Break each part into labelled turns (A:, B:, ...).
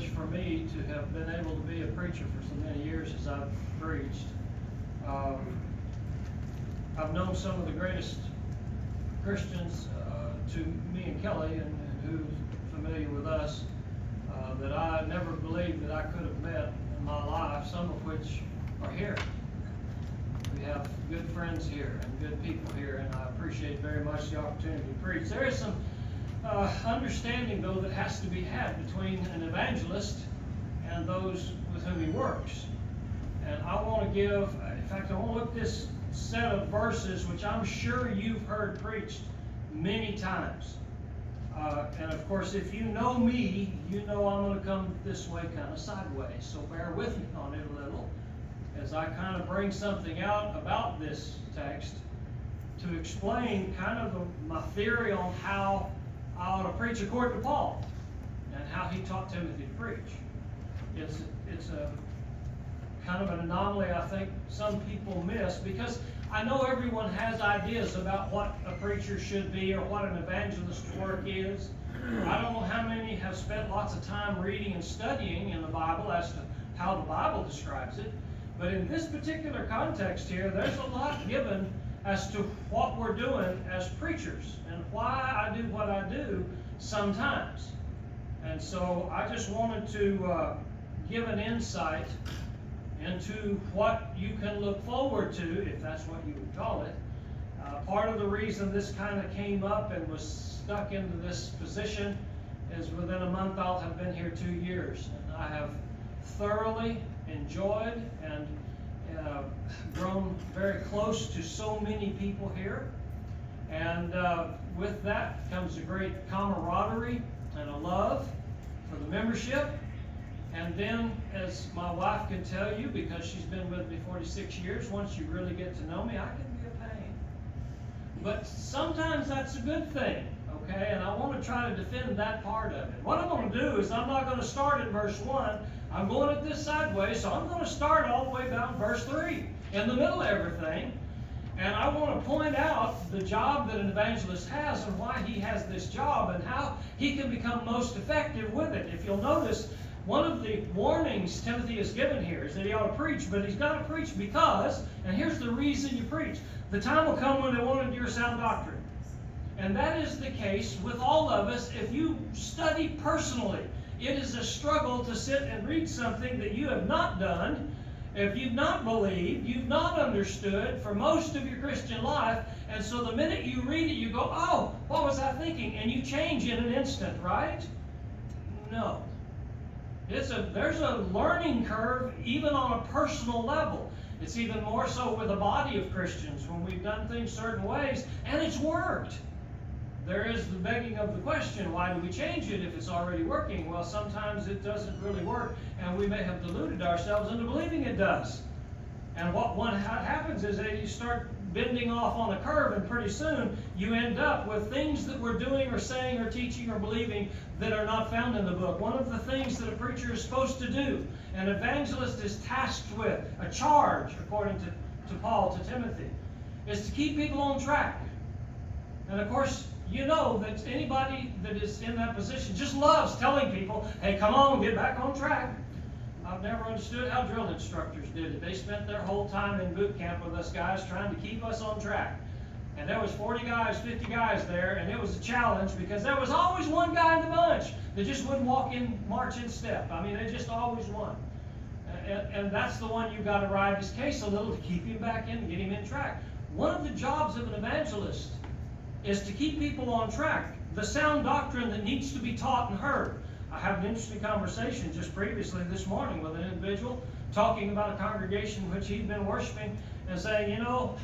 A: privilege for me to have been able to be a preacher for so many years as I've preached. I've known some of the greatest Christians to me and Kelly, and who's familiar with us, that I never believed that I could have met in my life, some of which are here. We have good friends here and good people here, and I appreciate very much the opportunity to preach. There is some understanding, though, that has to be had between an evangelist and those with whom he works. And I want to give, in fact, I want to look at this set of verses, which I'm sure you've heard preached many times. And of course, if you know me, you know I'm going to come this way kind of sideways. So bear with me on it a little as I kind of bring something out about this text to explain kind of my theory on how I ought to preach according to Paul and how he taught Timothy to preach. It's a kind of an anomaly I think some people miss, because I know everyone has ideas about what a preacher should be or what an evangelist's work is. I don't know how many have spent lots of time reading and studying in the Bible as to how the Bible describes it. But in this particular context here, there's a lot given as to what we're doing as preachers and why I do what I do sometimes. And so I just wanted to give an insight into what you can look forward to, if that's what you would call it. Part of the reason this kind of came up and was stuck into this position is within a month I'll have been here 2 years, and I have thoroughly enjoyed and grown very close to so many people here. And with that comes a great camaraderie and a love for the membership. And then, as my wife can tell you, because she's been with me 46 years, once you really get to know me, I can be a pain. But sometimes that's a good thing, okay? And I want to try to defend that part of it. What I'm going to do is I'm not going to start at verse 1. I'm going at this sideways, so I'm going to start all the way down verse 3, in the middle of everything. And I want to point out the job that an evangelist has and why he has this job and how he can become most effective with it. If you'll notice, one of the warnings Timothy is given here is that he ought to preach, but he's got to preach because, and here's the reason you preach, the time will come when they won't endure sound doctrine. And that is the case with all of us. If you study personally, it is a struggle to sit and read something that you have not done, if you've not believed, you've not understood for most of your Christian life, and so the minute you read it, you go, oh, what was I thinking? And you change in an instant, right? No. There's a learning curve even on a personal level. It's even more so with a body of Christians when we've done things certain ways and it's worked. There is the begging of the question, why do we change it if it's already working? Well, sometimes it doesn't really work, and we may have deluded ourselves into believing it does. And what happens is that you start bending off on a curve, and pretty soon you end up with things that we're doing or saying or teaching or believing that are not found in the book. One of the things that a preacher is supposed to do, an evangelist is tasked with, a charge, according to Paul to Timothy, is to keep people on track. And of course, you know that anybody that is in that position just loves telling people, hey, come on, get back on track. I've never understood how drill instructors did it. They spent their whole time in boot camp with us guys trying to keep us on track. And there was 40 guys, 50 guys there, and it was a challenge because there was always one guy in the bunch that just wouldn't march in step. I mean, they just always won. And that's the one you've got to ride his case a little to keep him back in and get him in track. One of the jobs of an evangelist is to keep people on track. The sound doctrine that needs to be taught and heard. I had an interesting conversation just previously this morning with an individual talking about a congregation in which he'd been worshiping and saying, you know,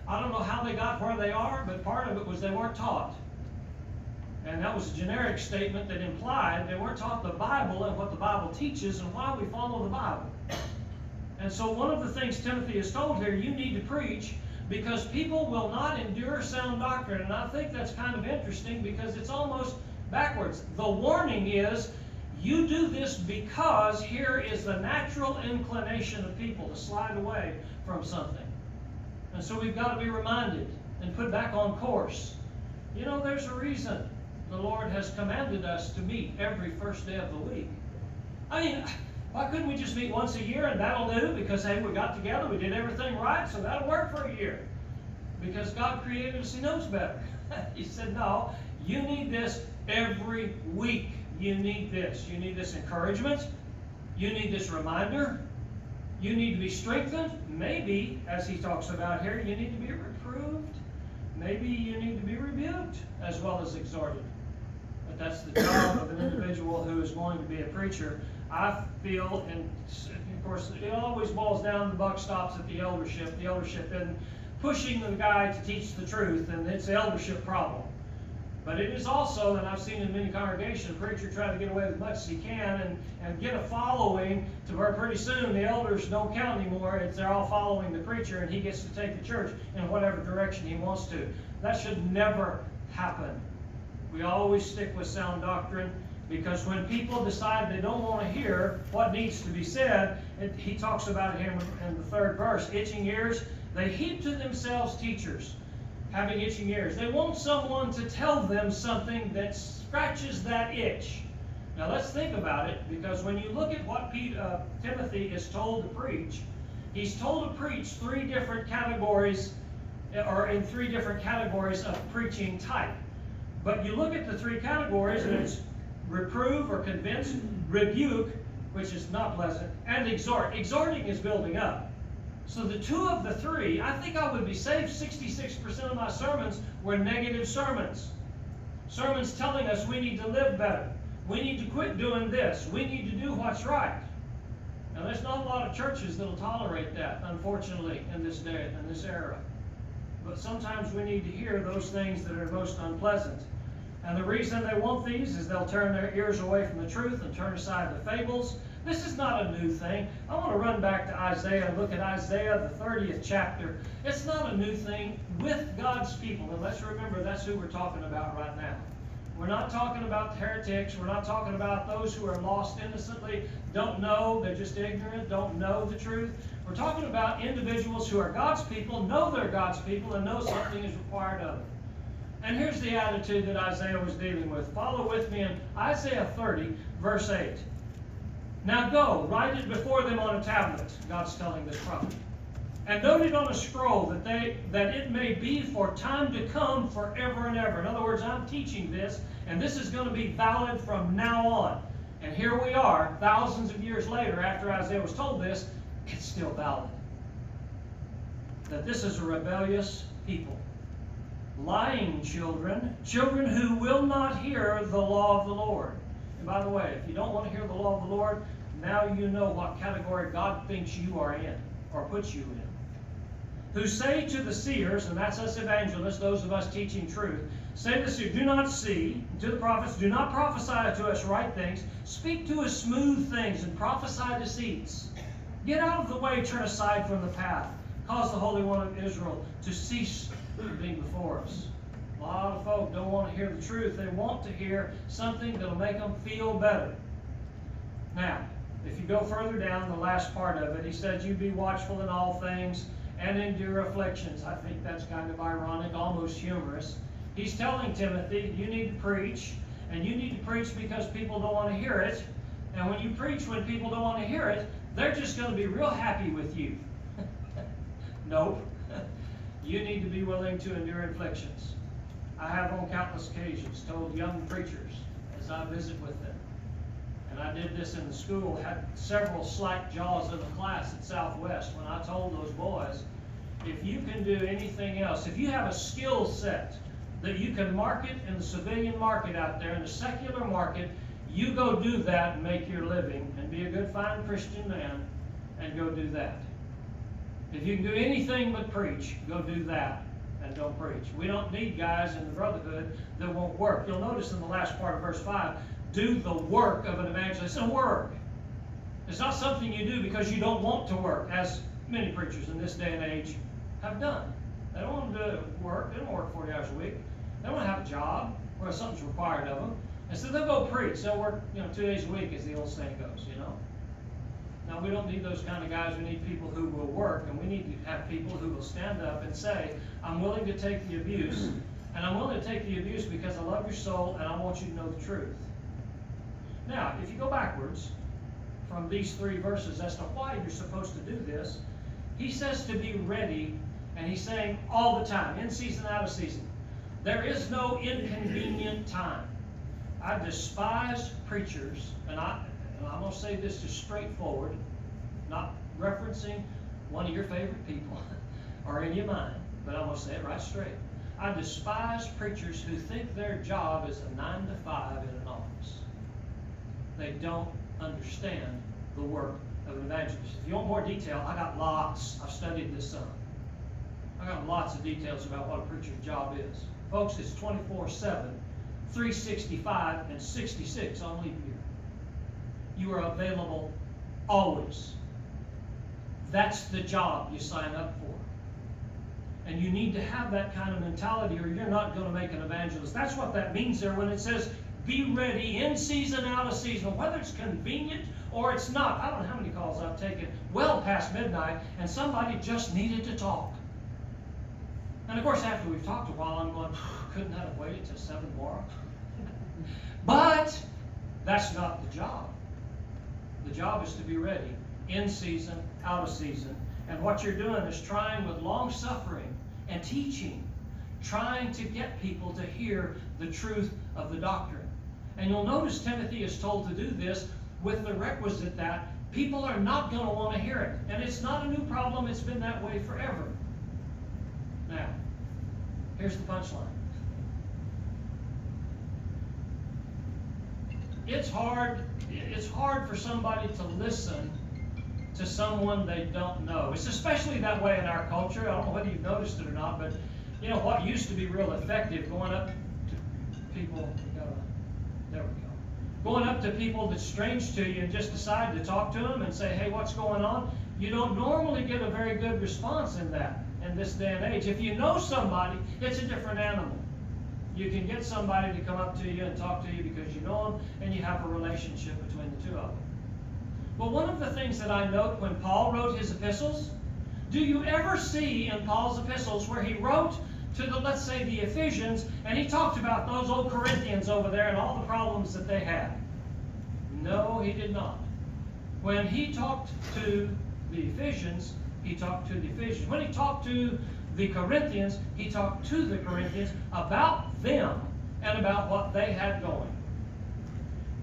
A: I don't know how they got where they are, but part of it was they weren't taught. And that was a generic statement that implied they weren't taught the Bible and what the Bible teaches and why we follow the Bible. And so one of the things Timothy is told here, you need to preach because people will not endure sound doctrine. And I think that's kind of interesting because it's almost backwards. The warning is, you do this because here is the natural inclination of people to slide away from something. And so we've got to be reminded and put back on course. You know, there's a reason the Lord has commanded us to meet every first day of the week. I mean, why couldn't we just meet once a year and that'll do? Because, hey, we got together, we did everything right, so that'll work for a year. Because God created us, He knows better. He said, no, you need this every week. You need this. You need this encouragement. You need this reminder. You need to be strengthened. Maybe, as he talks about here, you need to be reproved. Maybe you need to be rebuked as well as exhorted. But that's the job of an individual who is going to be a preacher. I feel, and of course, it always boils down, the buck stops at the eldership. The eldership isn't pushing the guy to teach the truth, and it's the eldership problem. But it is also, and I've seen in many congregations, a preacher try to get away with as much as he can and get a following to where pretty soon the elders don't count anymore. They're all following the preacher, and he gets to take the church in whatever direction he wants to. That should never happen. We always stick with sound doctrine, because when people decide they don't want to hear what needs to be said, he talks about it here in the 3rd verse, itching ears, they heap to themselves teachers, having itching ears. They want someone to tell them something that scratches that itch. Now let's think about it, because when you look at what Timothy is told to preach, he's told to preach 3 different categories, or in 3 different categories of preaching type. But you look at the 3 categories, and it's reprove or convince, rebuke, which is not pleasant, and exhort. Exhorting is building up. So the 2 of the 3, I think I would be safe. 66% of my sermons were negative sermons. Sermons telling us we need to live better. We need to quit doing this. We need to do what's right. Now, there's not a lot of churches that will tolerate that, unfortunately, in this day, in this era. But sometimes we need to hear those things that are most unpleasant. And the reason they want these is they'll turn their ears away from the truth and turn aside to fables. This is not a new thing. I want to run back to Isaiah and look at Isaiah, the 30th chapter. It's not a new thing with God's people. And let's remember, that's who we're talking about right now. We're not talking about the heretics. We're not talking about those who are lost innocently, don't know, they're just ignorant, don't know the truth. We're talking about individuals who are God's people, know they're God's people, and know something is required of them. And here's the attitude that Isaiah was dealing with. Follow with me in Isaiah 30, verse 8. Now go, write it before them on a tablet, God's telling this prophet, and note it on a scroll, that it may be for time to come, forever and ever. In other words, I'm teaching this, and this is going to be valid from now on. And here we are, thousands of years later, after Isaiah was told this, it's still valid. That this is a rebellious people. Lying children, children who will not hear the law of the Lord. And by the way, if you don't want to hear the law of the Lord, now you know what category God thinks you are in, or puts you in. Who say to the seers, and that's us evangelists, those of us teaching truth, say to the seers, do not see, to the prophets, do not prophesy to us right things, speak to us smooth things, and prophesy deceits. Get out of the way, turn aside from the path, cause the Holy One of Israel to cease being before us. A lot of folk don't want to hear the truth. They want to hear something that will make them feel better. Now, if you go further down, the last part of it, he said, you be watchful in all things and endure afflictions. I think that's kind of ironic, almost humorous. He's telling Timothy, you need to preach, and you need to preach because people don't want to hear it. And when you preach when people don't want to hear it, they're just going to be real happy with you. Nope. You need to be willing to endure afflictions. I have on countless occasions told young preachers as I visit with them, and I did this in the school, had several slack jaws in the class at Southwest when I told those boys, if you can do anything else, if you have a skill set that you can market in the civilian market out there, in the secular market, you go do that and make your living and be a good, fine Christian man and go do that. If you can do anything but preach, go do that and don't preach. We don't need guys in the brotherhood that won't work. You'll notice in the last part of verse 5, do the work of an evangelist. It's a work. It's not something you do because you don't want to work, as many preachers in this day and age have done. They don't want to work. They don't work 40 hours a week. They don't want to have a job where something's required of them. And so they'll go preach. They'll work 2 days a week, as the old saying goes, Now, we don't need those kind of guys. We need people who will work, and we need to have people who will stand up and say, I'm willing to take the abuse, and I'm willing to take the abuse because I love your soul, and I want you to know the truth. Now, if you go backwards, from these 3 verses as to why you're supposed to do this. He says to be ready, and he's saying all the time, in season, out of season. There is no inconvenient time. I despise preachers, and I'm going to say this just straightforward, not referencing one of your favorite people or any of mine, but I'm going to say it right straight. I despise preachers who think their job is a 9 to 5 in an office. They don't understand the work of an evangelist. If you want more detail, I got lots. I've studied this some. I got lots of details about what a preacher's job is. Folks, it's 24/7, 365, and 66 on leap year. You are available always. That's the job you sign up for. And you need to have that kind of mentality or you're not going to make an evangelist. That's what that means there when it says, be ready in season, out of season, whether it's convenient or it's not. I don't know how many calls I've taken well past midnight and somebody just needed to talk. And of course, after we've talked a while, I'm going, couldn't that have waited till 7 tomorrow? But that's not the job. The job is to be ready in season, out of season. And what you're doing is trying with long suffering and teaching, trying to get people to hear the truth of the doctrine. And you'll notice Timothy is told to do this with the requisite that people are not going to want to hear it. And it's not a new problem. It's been that way forever. Now, here's the punchline. It's hard for somebody to listen to someone they don't know. It's especially that way in our culture. I don't know whether you've noticed it or not, but you know what used to be real effective, going up to people, there we go. Going up to people that's strange to you and just decide to talk to them and say, hey, what's going on? You don't normally get a very good response in this day and age. If you know somebody, it's a different animal. You can get somebody to come up to you and talk to you because you know them and you have a relationship between the two of them. But one of the things that I note when Paul wrote his epistles, do you ever see in Paul's epistles where he wrote to the, let's say, the Ephesians, and he talked about those old Corinthians over there and all the problems that they had? No, he did not. When he talked to the Ephesians, he talked to the Ephesians. When he talked to the Corinthians, he talked to the Corinthians about them and about what they had going.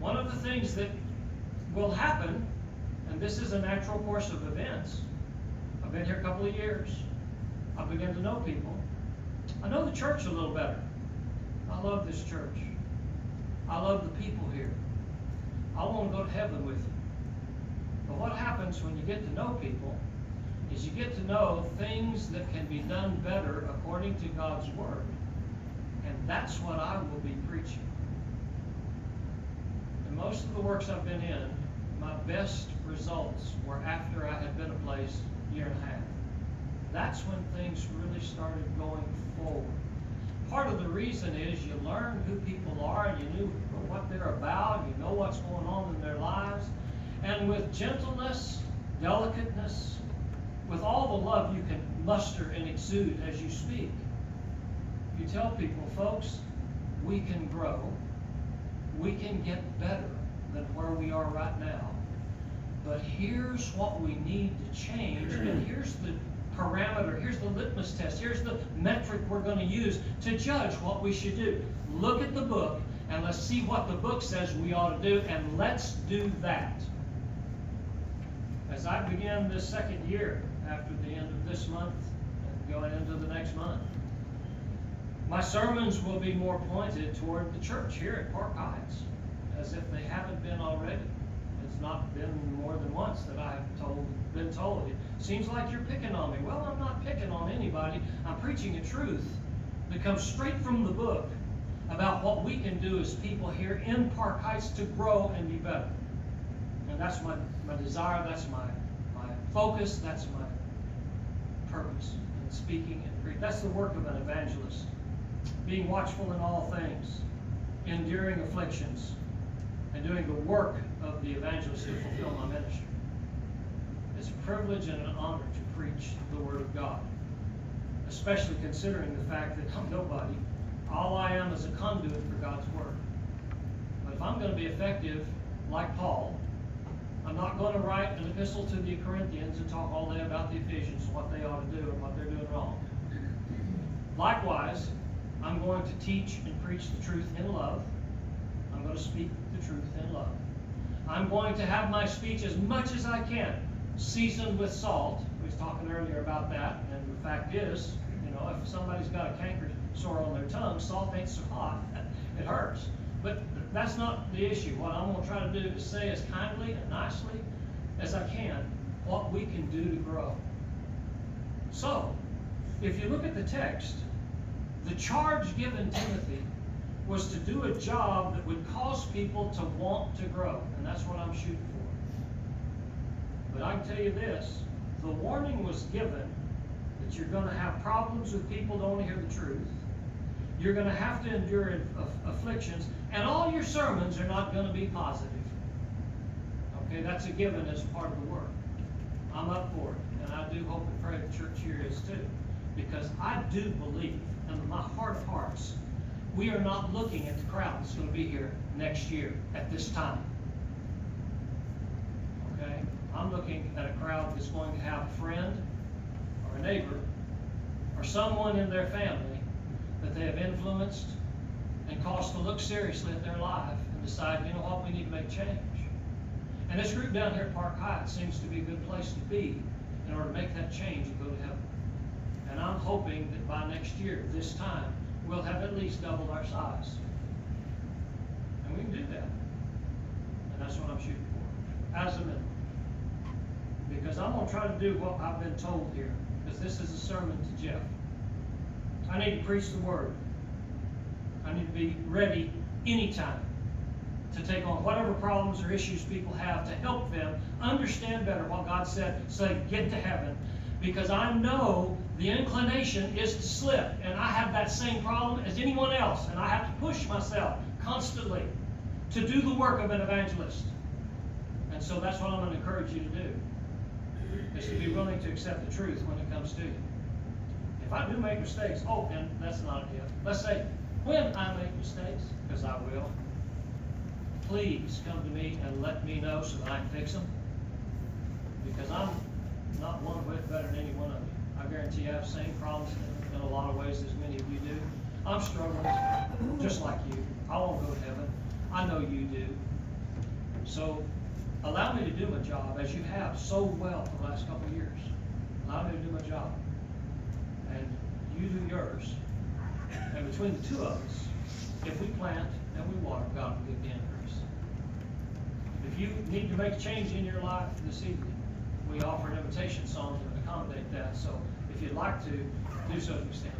A: One of the things that will happen, and this is a natural course of events. I've been here a couple of years. I begin to know people. I know the church a little better. I love this church. I love the people here. I want to go to heaven with you. But what happens when you get to know people is you get to know things that can be done better according to God's Word. And that's what I will be preaching. And most of the works I've been in, my best results were after I had been a place a year and a half. That's when things really started going forward. Part of the reason is you learn who people are, and you know what they're about, you know what's going on in their lives. And with gentleness, delicateness, with all the love you can muster and exude as you speak, you tell people, folks, we can grow, we can get better than where we are right now. But here's what we need to change, and here's the parameter, here's the litmus test, here's the metric we're going to use to judge what we should do. Look at the book, and let's see what the book says we ought to do, and let's do that. As I begin this second year, after the end of this month, and going into the next month, my sermons will be more pointed toward the church here at Park Heights, as if they haven't been already. It's not been more than once that I've been told, it seems like you're picking on me. Well, I'm not picking on anybody. I'm preaching a truth that comes straight from the book about what we can do as people here in Park Heights to grow and be better. And that's my desire, that's my focus, that's my purpose in speaking and preaching. That's the work of an evangelist. Being watchful in all things, enduring afflictions, and doing the work of the evangelist to fulfill my ministry. It's a privilege and an honor to preach the Word of God, especially considering the fact that I'm nobody. All I am is a conduit for God's Word. But if I'm going to be effective like Paul, I'm not going to write an epistle to the Corinthians and talk all day about the Ephesians and what they ought to do and what they're doing wrong. Likewise, I'm going to teach and preach the truth in love. I'm going to speak the truth in love. I'm going to have my speech as much as I can seasoned with salt. We was talking earlier about that, and the fact is, if somebody's got a canker sore on their tongue, salt ain't so hot. It hurts. But that's not the issue. What I'm going to try to do is say as kindly and nicely as I can what we can do to grow. So, if you look at the text, the charge given Timothy was to do a job that would cause people to want to grow. And that's what I'm shooting for. But I can tell you this, the warning was given that you're going to have problems with people that don't hear the truth. You're going to have to endure afflictions, and all your sermons are not going to be positive. Okay, that's a given as part of the work. I'm up for it, and I do hope and pray the church here is too, because I do believe, in my heart of hearts, we are not looking at the crowd that's going to be here next year at this time. Okay, I'm looking at a crowd that's going to have a friend or a neighbor or someone in their family that they have influenced and caused to look seriously at their life and decide, you know what, we need to make change. And this group down here at Park Hyatt seems to be a good place to be in order to make that change and go to heaven. And I'm hoping that by next year, this time, we'll have at least doubled our size. And we can do that. And that's what I'm shooting for, as a minimum. Because I'm going to try to do what I've been told here, because this is a sermon to Jeff. I need to preach the word. I need to be ready anytime to take on whatever problems or issues people have to help them understand better what God said, say, get to heaven. Because I know the inclination is to slip, and I have that same problem as anyone else, and I have to push myself constantly to do the work of an evangelist. And so that's what I'm going to encourage you to do, is to be willing to accept the truth when it comes to you. If I do make mistakes, and that's not it. Let's say, when I make mistakes, because I will, please come to me and let me know so that I can fix them. Because I'm not one whit better than any one of you. I guarantee you I have the same problems in a lot of ways as many of you do. I'm struggling just like you. I won't go to heaven. I know you do. So allow me to do my job as you have so well for the last couple of years. Allow me to do my job. And you do yours. And between the two of us, if we plant and we water, God will give the increase. If you need to make a change in your life this evening, we offer an invitation song to accommodate that. So if you'd like to, do so if you stand.